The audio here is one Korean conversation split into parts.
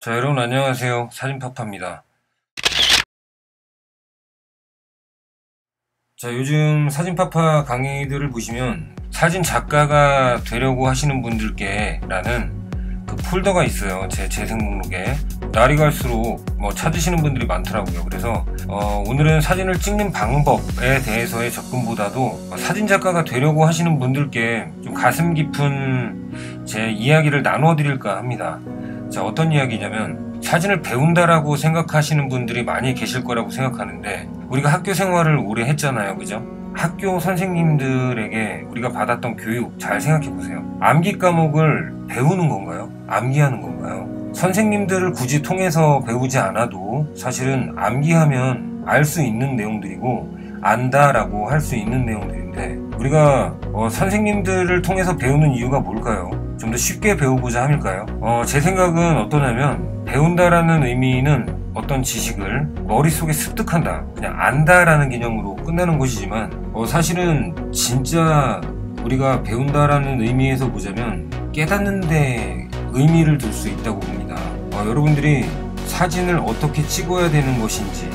자, 여러분 안녕하세요. 사진파파입니다. 자, 요즘 사진파파 강의들을 보시면 사진 작가가 되려고 하시는 분들께 라는 그 폴더가 있어요. 제 재생 목록에. 날이 갈수록 찾으시는 분들이 많더라고요. 그래서 오늘은 사진을 찍는 방법에 대해서의 접근보다도 사진 작가가 되려고 하시는 분들께 좀 가슴 깊은 제 이야기를 나눠 드릴까 합니다. 자, 어떤 이야기냐면 사진을 배운다라고 생각하시는 분들이 많이 계실 거라고 생각하는데, 우리가 학교 생활을 오래 했잖아요, 그죠? 학교 선생님들에게 우리가 받았던 교육 잘 생각해 보세요. 암기 과목을 배우는 건가요? 암기하는 건가요? 선생님들을 굳이 통해서 배우지 않아도 사실은 암기하면 알 수 있는 내용들이고 안다라고 할 수 있는 내용들인데, 우리가 선생님들을 통해서 배우는 이유가 뭘까요? 좀 더 쉽게 배우고자 함일까요? 제 생각은 어떠냐면, 배운다라는 의미는 어떤 지식을 머릿속에 습득한다, 그냥 안다라는 개념으로 끝나는 것이지만, 사실은 진짜 우리가 배운다라는 의미에서 보자면 깨닫는 데 의미를 둘 수 있다고 봅니다. 여러분들이 사진을 어떻게 찍어야 되는 것인지,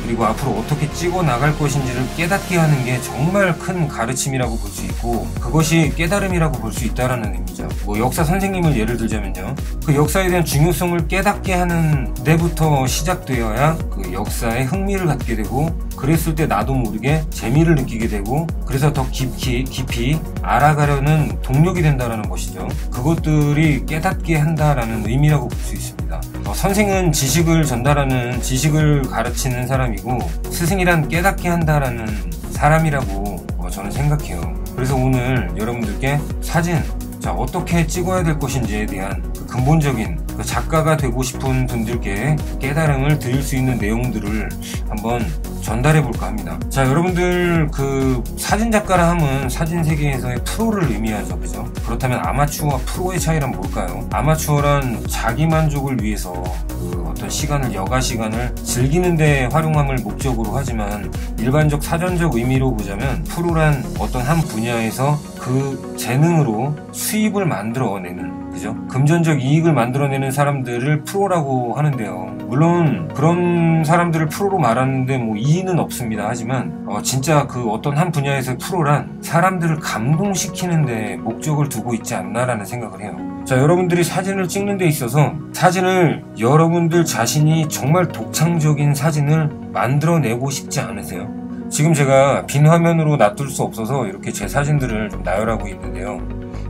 그리고 앞으로 어떻게 찍어 나갈 것인지를 깨닫게 하는 게 정말 큰 가르침이라고 볼 수 있고, 그것이 깨달음이라고 볼 수 있다는 의미죠. 역사 선생님을 예를 들자면요, 그 역사에 대한 중요성을 깨닫게 하는 데부터 시작되어야 그 역사에 흥미를 갖게 되고, 그랬을 때 나도 모르게 재미를 느끼게 되고, 그래서 더 깊이 알아가려는 동력이 된다는 것이죠. 그것들이 깨닫게 한다라는 의미라고 볼 수 있습니다. 선생은 지식을 전달하는, 지식을 가르치는 사람이고, 스승이란 깨닫게 한다라는 사람이라고 저는 생각해요. 그래서 오늘 여러분들께 사진, 어떻게 찍어야 될 것인지에 대한 그 근본적인, 그 작가가 되고 싶은 분들께 깨달음을 드릴 수 있는 내용들을 한번 전달해 볼까 합니다. 자, 여러분들 그 사진 작가라 함은 사진 세계에서의 프로를 의미하죠, 그죠? 그렇다면 아마추어와 프로의 차이란 뭘까요? 아마추어란 자기 만족을 위해서 그 어떤 시간을, 여가 시간을 즐기는 데 활용함을 목적으로 하지만, 일반적 사전적 의미로 보자면 프로란 어떤 한 분야에서 그 재능으로 수입을 만들어내는, 그죠? 금전적 이익을 만들어내는 사람들을 프로라고 하는데요. 물론 그런 사람들을 프로로 말하는데 이의는 없습니다. 하지만 진짜 그 어떤 한 분야에서 프로란 사람들을 감동시키는데 목적을 두고 있지 않나라는 생각을 해요. 자, 여러분들이 사진을 찍는 데 있어서 사진을, 여러분들 자신이 정말 독창적인 사진을 만들어내고 싶지 않으세요? 지금 제가 빈 화면으로 놔둘 수 없어서 이렇게 제 사진들을 좀 나열하고 있는데요,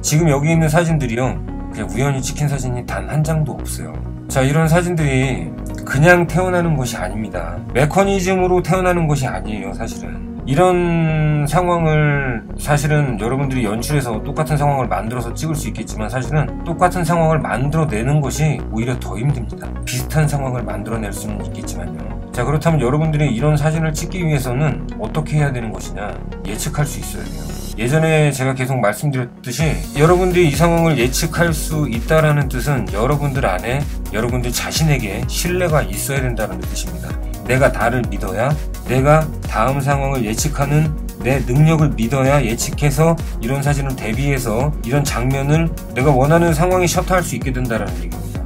지금 여기 있는 사진들이요, 그냥 우연히 찍힌 사진이 단 한 장도 없어요. 자, 이런 사진들이 그냥 태어나는 것이 아닙니다. 메커니즘으로 태어나는 것이 아니에요. 사실은 이런 상황을, 사실은 여러분들이 연출해서 똑같은 상황을 만들어서 찍을 수 있겠지만, 사실은 똑같은 상황을 만들어내는 것이 오히려 더 힘듭니다. 비슷한 상황을 만들어낼 수는 있겠지만요. 자, 그렇다면 여러분들이 이런 사진을 찍기 위해서는 어떻게 해야 되는 것이냐, 예측할 수 있어야 돼요. 예전에 제가 계속 말씀드렸듯이, 여러분들이 이 상황을 예측할 수 있다라는 뜻은 여러분들 안에, 여러분들 자신에게 신뢰가 있어야 된다는 뜻입니다. 내가 나를 믿어야, 내가 다음 상황을 예측하는 내 능력을 믿어야 예측해서 이런 사진을 대비해서 이런 장면을 내가 원하는 상황에 셔터할 수 있게 된다는 얘기입니다.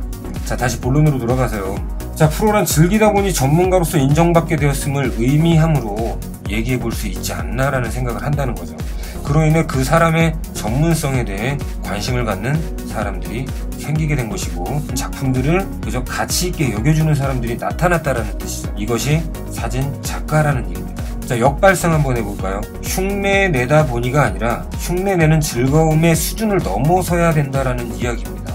자, 다시 본론으로 돌아가세요. 자, 프로란 즐기다 보니 전문가로서 인정받게 되었음을 의미함으로 얘기해 볼 수 있지 않나라는 생각을 한다는 거죠. 그로 인해 그 사람의 전문성에 대해 관심을 갖는 사람들이 생기게 된 것이고, 작품들을 그저 가치 있게 여겨주는 사람들이 나타났다라는 뜻이죠. 이것이 사진 작가라는 얘기입니다. 자, 역발상 한번 해볼까요? 흉내내다 보니가 아니라 흉내내는 즐거움의 수준을 넘어서야 된다라는 이야기입니다.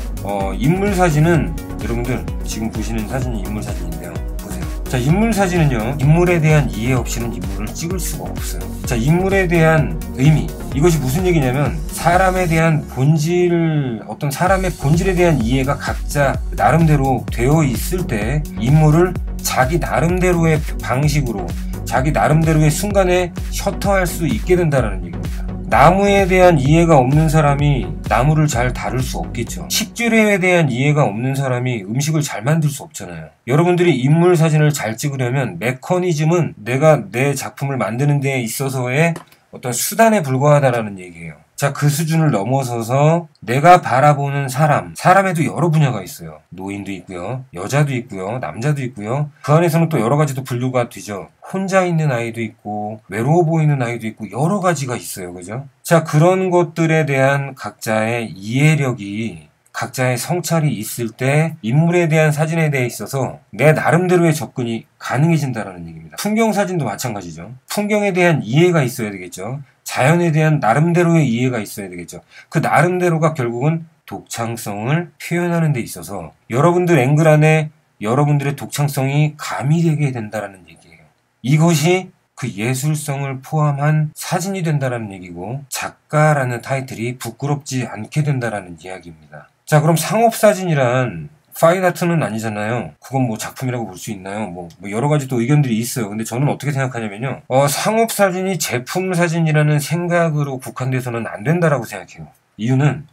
인물 사진은, 여러분들 지금 보시는 사진이 인물 사진인데요, 보세요. 자, 인물 사진은요, 인물에 대한 이해 없이는 인물을 찍을 수가 없어요. 자, 인물에 대한 의미, 이것이 무슨 얘기냐면, 사람에 대한 본질, 어떤 사람의 본질에 대한 이해가 각자 나름대로 되어 있을 때 인물을 자기 나름대로의 방식으로, 자기 나름대로의 순간에 셔터할 수 있게 된다는 얘기입니다. 나무에 대한 이해가 없는 사람이 나무를 잘 다룰 수 없겠죠. 식재료에 대한 이해가 없는 사람이 음식을 잘 만들 수 없잖아요. 여러분들이 인물 사진을 잘 찍으려면 메커니즘은 내가 내 작품을 만드는 데 있어서의 어떤 수단에 불과하다라는 얘기예요. 자, 그 수준을 넘어서서 내가 바라보는 사람에도 여러 분야가 있어요. 노인도 있고요, 여자도 있고요, 남자도 있고요. 그 안에서는 또 여러 가지도 분류가 되죠. 혼자 있는 아이도 있고, 외로워 보이는 아이도 있고, 여러 가지가 있어요. 그죠? 자, 그런 것들에 대한 각자의 이해력이, 각자의 성찰이 있을 때 인물에 대한 사진에 대해 있어서 내 나름대로의 접근이 가능해진다는 얘기입니다. 풍경 사진도 마찬가지죠. 풍경에 대한 이해가 있어야 되겠죠. 자연에 대한 나름대로의 이해가 있어야 되겠죠. 그 나름대로가 결국은 독창성을 표현하는 데 있어서 여러분들 앵글 안에 여러분들의 독창성이 가미되게 된다는 얘기예요. 이것이 그 예술성을 포함한 사진이 된다는 얘기고, 작가라는 타이틀이 부끄럽지 않게 된다는 이야기입니다. 자, 그럼 상업사진이란 파인 아트는 아니잖아요. 그건 뭐 작품이라고 볼 수 있나요? 뭐 여러 가지 또 의견들이 있어요. 근데 저는 어떻게 생각하냐면요. 상업사진이 제품사진이라는 생각으로 국한돼서는 안 된다라고 생각해요. 이유는,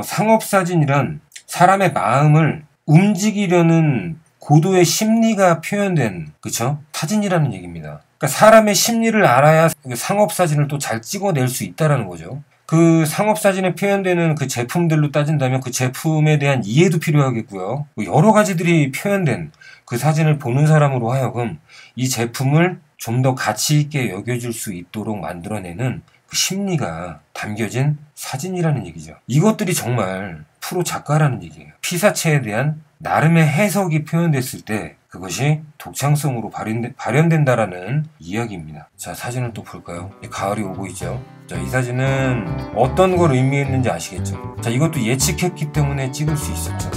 상업사진이란 사람의 마음을 움직이려는 고도의 심리가 표현된, 그쵸? 사진이라는 얘기입니다. 그러니까 사람의 심리를 알아야 상업사진을 또 잘 찍어낼 수 있다라는 거죠. 그 상업사진에 표현되는 그 제품들로 따진다면 그 제품에 대한 이해도 필요하겠고요. 여러 가지들이 표현된 그 사진을 보는 사람으로 하여금 이 제품을 좀 더 가치 있게 여겨줄 수 있도록 만들어내는 그 심리가 담겨진 사진이라는 얘기죠. 이것들이 정말 프로 작가라는 얘기예요. 피사체에 대한 나름의 해석이 표현됐을 때 그것이 독창성으로 발현된다라는 이야기입니다. 자, 사진을 또 볼까요? 가을이 오고 있죠. 자, 이 사진은 어떤 걸 의미했는지 아시겠죠? 자, 이것도 예측했기 때문에 찍을 수 있었죠.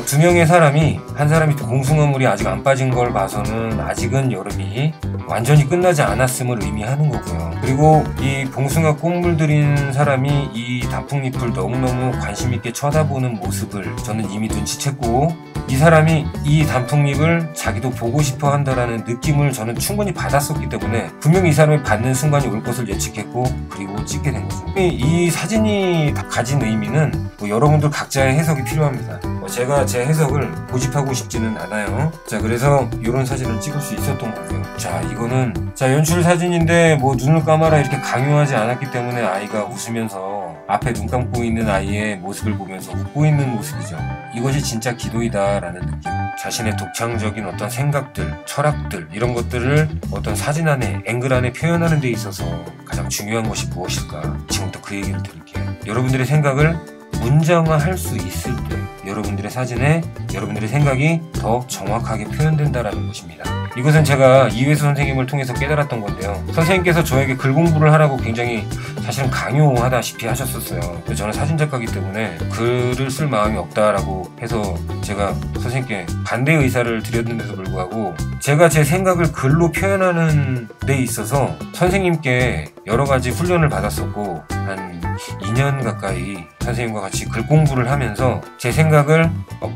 두 명의 사람이, 한 사람이 봉숭아물이 아직 안 빠진 걸 봐서는 아직은 여름이 완전히 끝나지 않았음을 의미하는 거고요. 그리고 이 봉숭아 꽃물 들인 사람이 이 단풍잎을 너무너무 관심 있게 쳐다보는 모습을 저는 이미 눈치챘고, 이 사람이 이 단풍잎을 자기도 보고 싶어 한다라는 느낌을 저는 충분히 받았었기 때문에 분명히 이 사람이 받는 순간이 올 것을 예측했고, 그리고 찍게 된 거죠. 이 사진이 가진 의미는 여러분들 각자의 해석이 필요합니다. 제가 제 해석을 고집하고 싶지는 않아요. 자, 그래서 이런 사진을 찍을 수 있었던 거고요. 자, 이거는 연출 사진인데 눈을 감아라 이렇게 강요하지 않았기 때문에 아이가 웃으면서 앞에 눈 감고 있는 아이의 모습을 보면서 웃고 있는 모습이죠. 이것이 진짜 기도이다라는 느낌. 자신의 독창적인 어떤 생각들, 철학들, 이런 것들을 어떤 사진 안에, 앵글 안에 표현하는 데 있어서 가장 중요한 것이 무엇일까? 지금부터 그 얘기를 드릴게요. 여러분들의 생각을 문장화할 수 있을 때 여러분들의 사진에 여러분들의 생각이 더 정확하게 표현된다라는 것입니다. 이것은 제가 이회수 선생님을 통해서 깨달았던 건데요. 선생님께서 저에게 글 공부를 하라고 굉장히 사실은 강요하다시피 하셨었어요. 저는 사진작가이기 때문에 글을 쓸 마음이 없다라고 해서 제가 선생님께 반대 의사를 드렸는데도 불구하고 제가 제 생각을 글로 표현하는 데 있어서 선생님께 여러 가지 훈련을 받았었고, 한 2년 가까이 선생님과 같이 글 공부를 하면서 제 생각을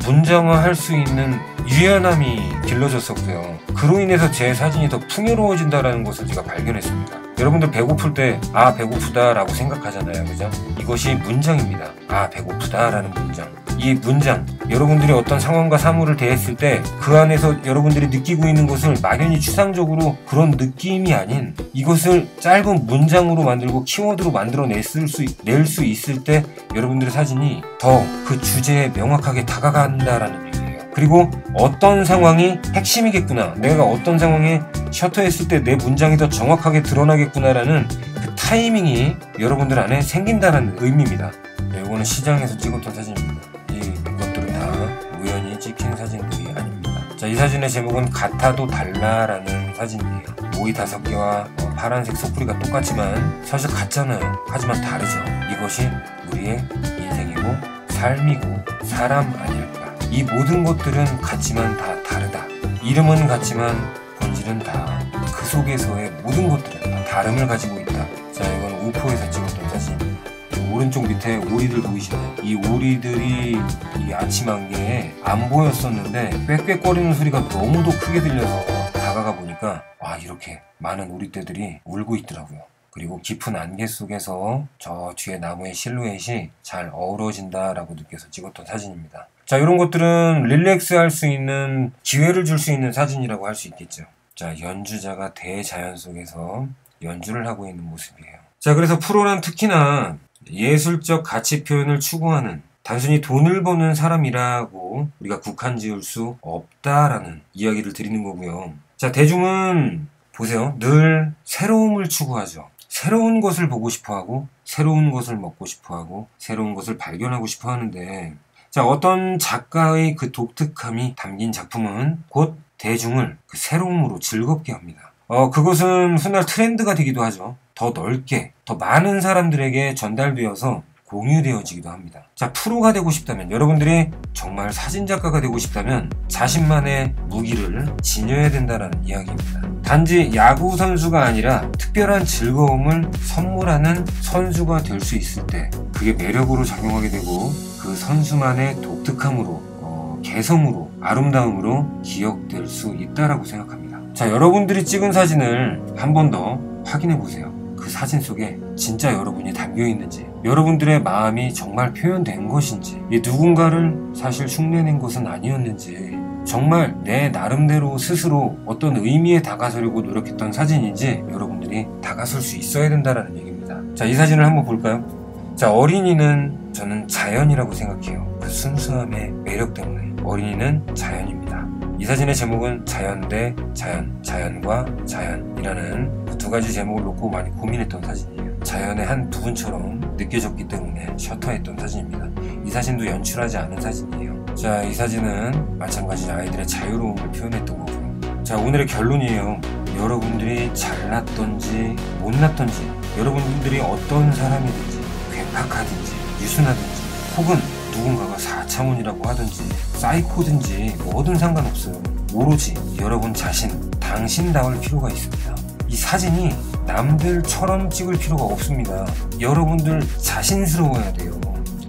문장화할 수 있는 유연함이 길러졌었고요. 그로 인해서 제 사진이 더 풍요로워진다는 것을 제가 발견했습니다. 여러분들 배고플 때 배고프다 라고 생각하잖아요. 그죠? 이것이 문장입니다. 배고프다 라는 문장. 이 문장, 여러분들이 어떤 상황과 사물을 대했을 때 그 안에서 여러분들이 느끼고 있는 것을 막연히 추상적으로 그런 느낌이 아닌 이것을 짧은 문장으로 만들고 키워드로 만들어낼 수 있을 때 여러분들의 사진이 더 그 주제에 명확하게 다가간다라는 얘기예요. 그리고 어떤 상황이 핵심이겠구나, 내가 어떤 상황에 셔터했을 때 내 문장이 더 정확하게 드러나겠구나라는 그 타이밍이 여러분들 안에 생긴다는 의미입니다. 이거는 시장에서 찍었던 사진입니다. 이것들은 다 우연히 찍힌 사진들이 아닙니다. 자, 이 사진의 제목은 같아도 달라라는 사진이에요. 모이 5개와 파란색 소쿠리가 똑같지만 사실 같잖아요. 하지만 다르죠. 이것이 우리의 인생이고 삶이고 사람 아닐까. 이 모든 것들은 같지만 다 다르다. 이름은 같지만 본질은 다 그 속에서의 모든 것들은 다 다름을 가지고 있다. 자, 이건 우포에서 찍었던 사진입니다. 오른쪽 밑에 오리들 보이시나요? 이 오리들이 이 아침 안개에 안 보였었는데 꽥꽥거리는 소리가 너무도 크게 들려서 다가가 보니까 이렇게 많은 오리떼들이 울고 있더라고요. 그리고 깊은 안개 속에서 저 뒤에 나무의 실루엣이 잘 어우러진다라고 느껴서 찍었던 사진입니다. 자, 이런 것들은 릴렉스 할 수 있는 기회를 줄 수 있는 사진이라고 할 수 있겠죠. 자, 연주자가 대자연 속에서 연주를 하고 있는 모습이에요. 자, 그래서 프로란 특히나 예술적 가치 표현을 추구하는 단순히 돈을 버는 사람이라고 우리가 국한 지을 수 없다라는 이야기를 드리는 거고요. 자, 대중은 보세요. 늘 새로움을 추구하죠. 새로운 것을 보고 싶어하고 새로운 것을 먹고 싶어하고 새로운 것을 발견하고 싶어 하는데, 자, 어떤 작가의 그 독특함이 담긴 작품은 곧 대중을 그 새로움으로 즐겁게 합니다. 그것은 훗날 트렌드가 되기도 하죠. 더 넓게, 더 많은 사람들에게 전달되어서 공유되어지기도 합니다. 자, 프로가 되고 싶다면, 여러분들이 정말 사진작가가 되고 싶다면 자신만의 무기를 지녀야 된다는 이야기입니다. 단지 야구 선수가 아니라 특별한 즐거움을 선물하는 선수가 될 수 있을 때 그게 매력으로 작용하게 되고 그 선수만의 독특함으로, 개성으로, 아름다움으로 기억될 수 있다라고 생각합니다. 자, 여러분들이 찍은 사진을 한 번 더 확인해 보세요. 그 사진 속에 진짜 여러분이 담겨 있는지, 여러분들의 마음이 정말 표현된 것인지, 누군가를 사실 흉내낸 것은 아니었는지, 정말 내 나름대로 스스로 어떤 의미에 다가서려고 노력했던 사진인지 여러분들이 다가설 수 있어야 된다는 얘기입니다. 자, 이 사진을 한번 볼까요? 자, 어린이는 저는 자연이라고 생각해요. 그 순수함의 매력 때문에 어린이는 자연입니다. 이 사진의 제목은 자연 대 자연, 자연과 자연이라는 그 두 가지 제목을 놓고 많이 고민했던 사진이에요. 자연의 한 부분처럼 느껴졌기 때문에 셔터했던 사진입니다. 이 사진도 연출하지 않은 사진이에요. 자, 이 사진은 마찬가지 아이들의 자유로움을 표현했던 거고요. 자, 오늘의 결론이에요. 여러분들이 잘났던지 못났던지, 여러분들이 어떤 사람이든지 괴팍하든지 유순하든지 혹은 누군가가 4차원이라고 하든지 사이코든지 뭐든 상관없어요. 오로지 여러분 자신, 당신다울 필요가 있습니다. 이 사진이 남들처럼 찍을 필요가 없습니다. 여러분들 자신스러워야 돼요.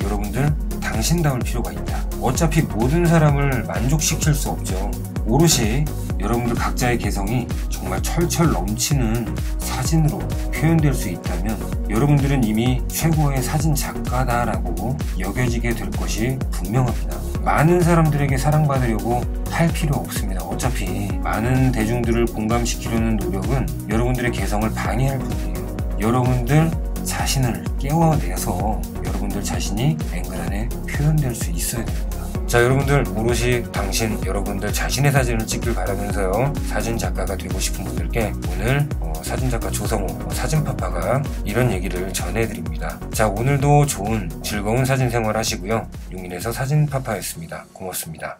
여러분들 당신다울 필요가 있다. 어차피 모든 사람을 만족시킬 수 없죠. 오롯이 여러분들 각자의 개성이 정말 철철 넘치는 사진으로 표현될 수 있다면 여러분들은 이미 최고의 사진 작가다라고 여겨지게 될 것이 분명합니다. 많은 사람들에게 사랑받으려고 할 필요 없습니다. 어차피 많은 대중들을 공감시키려는 노력은 여러분들의 개성을 방해할 뿐이에요. 여러분들 자신을 깨워내서 여러분들 자신이 앵글 안에 표현될 수 있어야 됩니다. 자, 여러분들 오롯이 당신, 여러분들 자신의 사진을 찍길 바라면서요, 사진작가가 되고 싶은 분들께 오늘 사진작가 조성호 사진파파가 이런 얘기를 전해드립니다. 자, 오늘도 좋은 즐거운 사진생활 하시고요. 용인에서 사진파파였습니다. 고맙습니다.